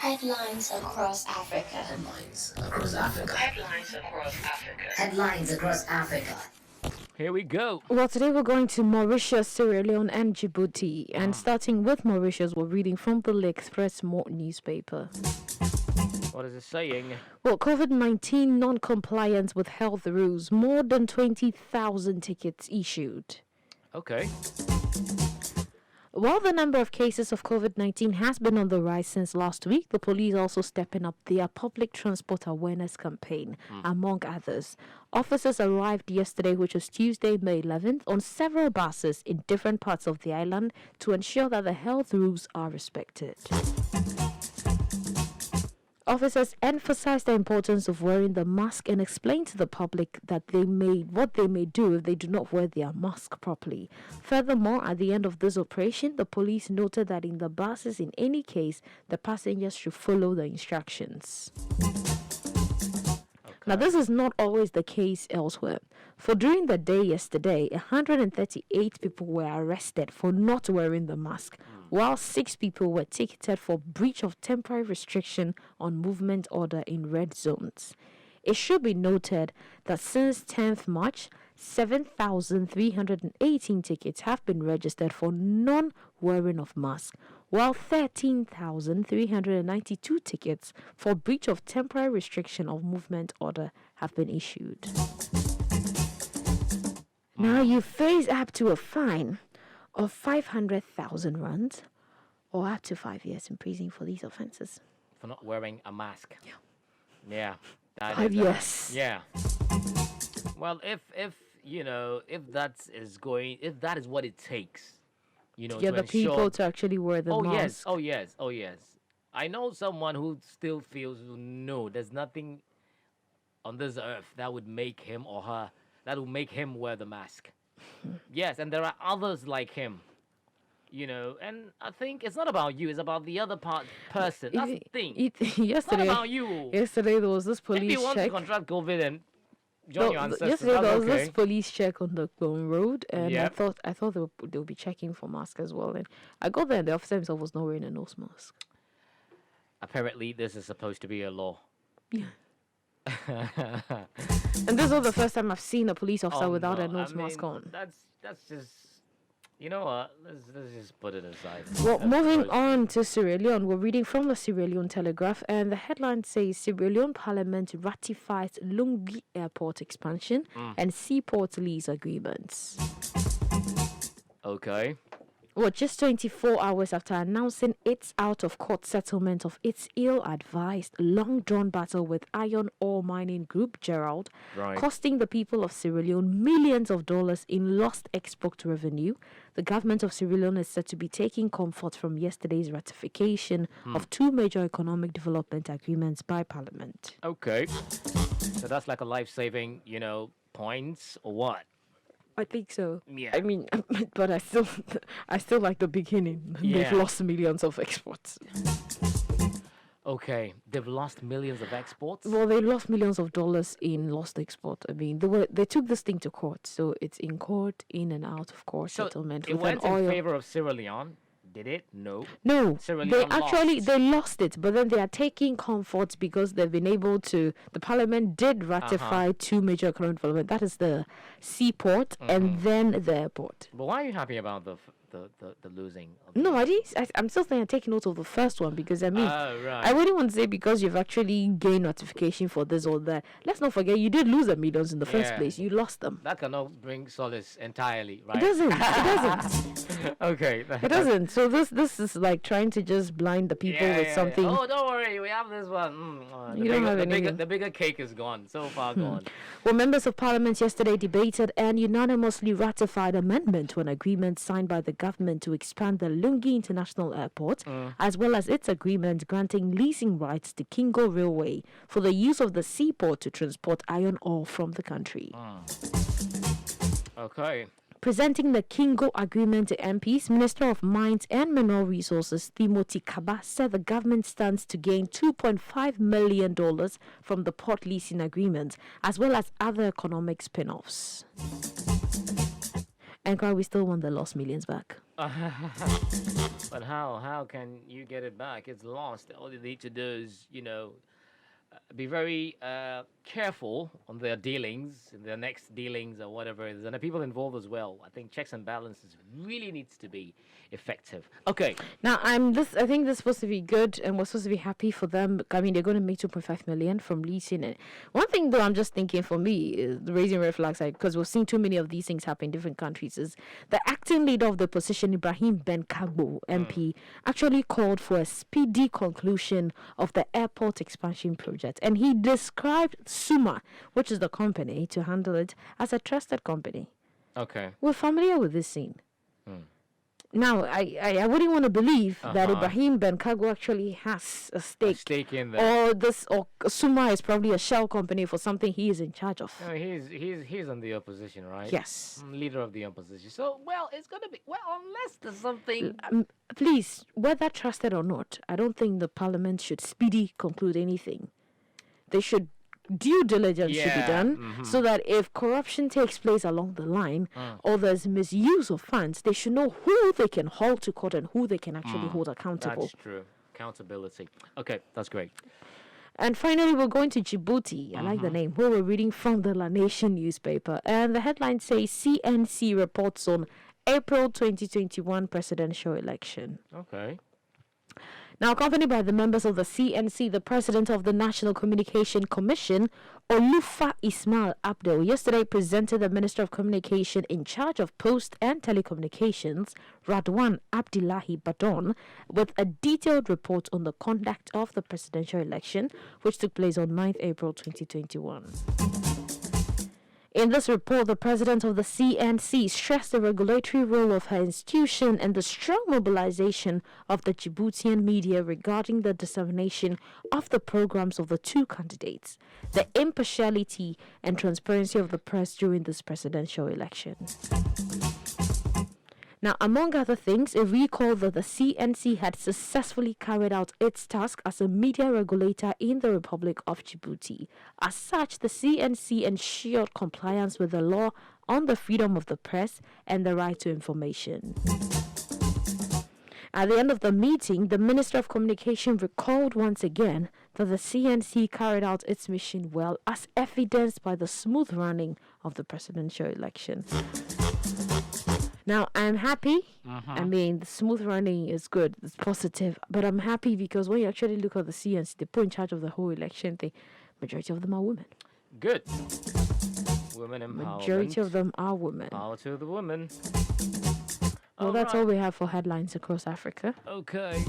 Headlines across Africa. Headlines across Africa. Headlines across Africa. Headlines across Africa. Here we go. Well, today we're going to Mauritius, Sierra Leone, and Djibouti. And starting with Mauritius, we're reading from the L'Express newspaper. What is it saying? Well, COVID-19 non-compliance with health rules. More than 20,000 tickets issued. Okay. While the number of cases of COVID-19 has been on the rise since last week, the police also stepping up their public transport awareness campaign, among others. Officers arrived yesterday, which was Tuesday, May 11th, on several buses in different parts of the island to ensure that the health rules are respected. Officers emphasized the importance of wearing the mask and explained to the public that what they may do if they do not wear their mask properly. Furthermore, at the end of this operation, the police noted that in the buses, in any case, the passengers should follow the instructions. Now, this is not always the case elsewhere. For during the day yesterday, 138 people were arrested for not wearing the mask, while 6 people were ticketed for breach of temporary restriction on movement order in red zones. It should be noted that since 10th March, 7,318 tickets have been registered for non-wearing of mask, while 13,392 tickets for breach of temporary restriction of movement order have been issued. Now you face up to a fine of 500,000 rands or up to 5 years in prison for these offences. For not wearing a mask. Yeah. Yeah. 5 years. Yeah. Well, if that is what it takes, to get the people to actually wear the mask. Oh yes. I know someone who still feels no, there's nothing on this earth that would make him or her wear the mask. Yes, and there are others like him. And I think it's not about you, it's about the other person. That's the thing. Yesterday, it's not about you. Yesterday there was this police If you want check. to contract COVID and join your ancestors, yesterday there was okay. this police check on the road, and Yep. I thought they would be checking for masks as well. And I got there, and the officer himself was not wearing a nose mask. Apparently, this is supposed to be a law. Yeah. And this was the first time I've seen a police officer without a nose mask on. That's just, you know what? Let's just put it aside. Well, That's moving gross. on to Sierra Leone, we're reading from the Sierra Leone Telegraph, and the headline says Sierra Leone Parliament ratifies Lungi Airport expansion and seaport lease agreements. Okay. Well, just 24 hours after announcing its out-of-court settlement of its ill-advised, long-drawn battle with iron ore mining group Gerald, Right. costing the people of Sierra Leone millions of dollars in lost export revenue, the government of Sierra Leone is said to be taking comfort from yesterday's ratification of 2 major economic development agreements by Parliament. Okay. So that's like a life-saving, points or what? I think so. Yeah. I mean, but I still like the beginning. Yeah. They've lost millions of exports. Okay. They've lost millions of exports? Well, they lost millions of dollars in lost export. I mean, they took this thing to court, so it's in court, in and out of court settlement it with went an in oil. favor of Sierra Leone. Did it? No. No, Sierra they Leone actually lost. they lost it, but then they are taking comfort because they've been able to. The parliament did ratify 2 major economic development. That is the seaport and then the airport. But why are you happy about the losing? Of No, I'm still saying I'm taking note of the first one because I mean, Oh, right. I wouldn't want to say because you've actually gained notification for this or that. Let's not forget you did lose the millions in the first Yeah. place. You lost them. That cannot bring solace entirely, right? It doesn't. It doesn't. Okay. It doesn't. So this is like trying to just blind the people with something. Oh, don't worry, we have this one. You don't have anything. The bigger cake is gone. So far gone. Well, members of parliament yesterday debated and unanimously ratified amendment to an agreement signed by the government to expand the Lungi International Airport, as well as its agreement granting leasing rights to Kingo Railway for the use of the seaport to transport iron ore from the country. Okay. Presenting the Kingo agreement to MPs, Minister of Mines and Mineral Resources Timothy Kaba said the government stands to gain $2.5 million from the port leasing agreement, as well as other economic spin-offs. and cry, we still want the lost millions back. But how can you get it back? It's lost. All you need to do is, be very careful on their dealings, their next dealings or whatever it is, and the people involved as well. I think checks and balances really needs to be effective. Okay. Now, I think this is supposed to be good, and we're supposed to be happy for them. I mean, they're going to make 2.5 million from leasing it. One thing, though, I'm just thinking for me is raising red flags, because we've seen too many of these things happen in different countries. Is the acting leader of the opposition, Ibrahim Ben Kagbo, MP, actually called for a speedy conclusion of the airport expansion project, and he described Suma, which is the company to handle it, as a trusted company. Okay. We're familiar with this scene. Now, I wouldn't want to believe that Ibrahim Ben Kagbo actually has a stake in that. Or Suma is probably a shell company for something he is in charge of. No, he's on the opposition, right? Yes. Leader of the opposition. So, it's going to be, unless there's something... Please, whether trusted or not, I don't think the parliament should speedy conclude anything. They should due diligence should be done so that if corruption takes place along the line or there's misuse of funds, they should know who they can hold to court and who they can actually hold accountable. That's true. Accountability. Okay, that's great. And finally, we're going to Djibouti. I like the name. Where we're reading from the La Nation newspaper. And the headline says CNC reports on April 2021 presidential election. Okay. Now, accompanied by the members of the CNC, the president of the National Communication Commission, Olufa Ismail Abdel, yesterday presented the Minister of Communication in charge of Post and Telecommunications, Radwan Abdullahi Badon, with a detailed report on the conduct of the presidential election, which took place on 9th April 2021. In this report, the president of the CNC stressed the regulatory role of her institution and the strong mobilization of the Djiboutian media regarding the dissemination of the programs of the two candidates, the impartiality and transparency of the press during this presidential election. Now, among other things, it recalled that the CNC had successfully carried out its task as a media regulator in the Republic of Djibouti. As such, the CNC ensured compliance with the law on the freedom of the press and the right to information. At the end of the meeting, the Minister of Communication recalled once again that the CNC carried out its mission well, as evidenced by the smooth running of the presidential election. Now, I'm happy. I mean, the smooth running is good. It's positive. But I'm happy because when you actually look at the CNC, the people in charge of the whole election thing, majority of them are women. Good. Women empowerment. Majority of them are women. Power to the women. Well, that's all we have for headlines across Africa. Okay.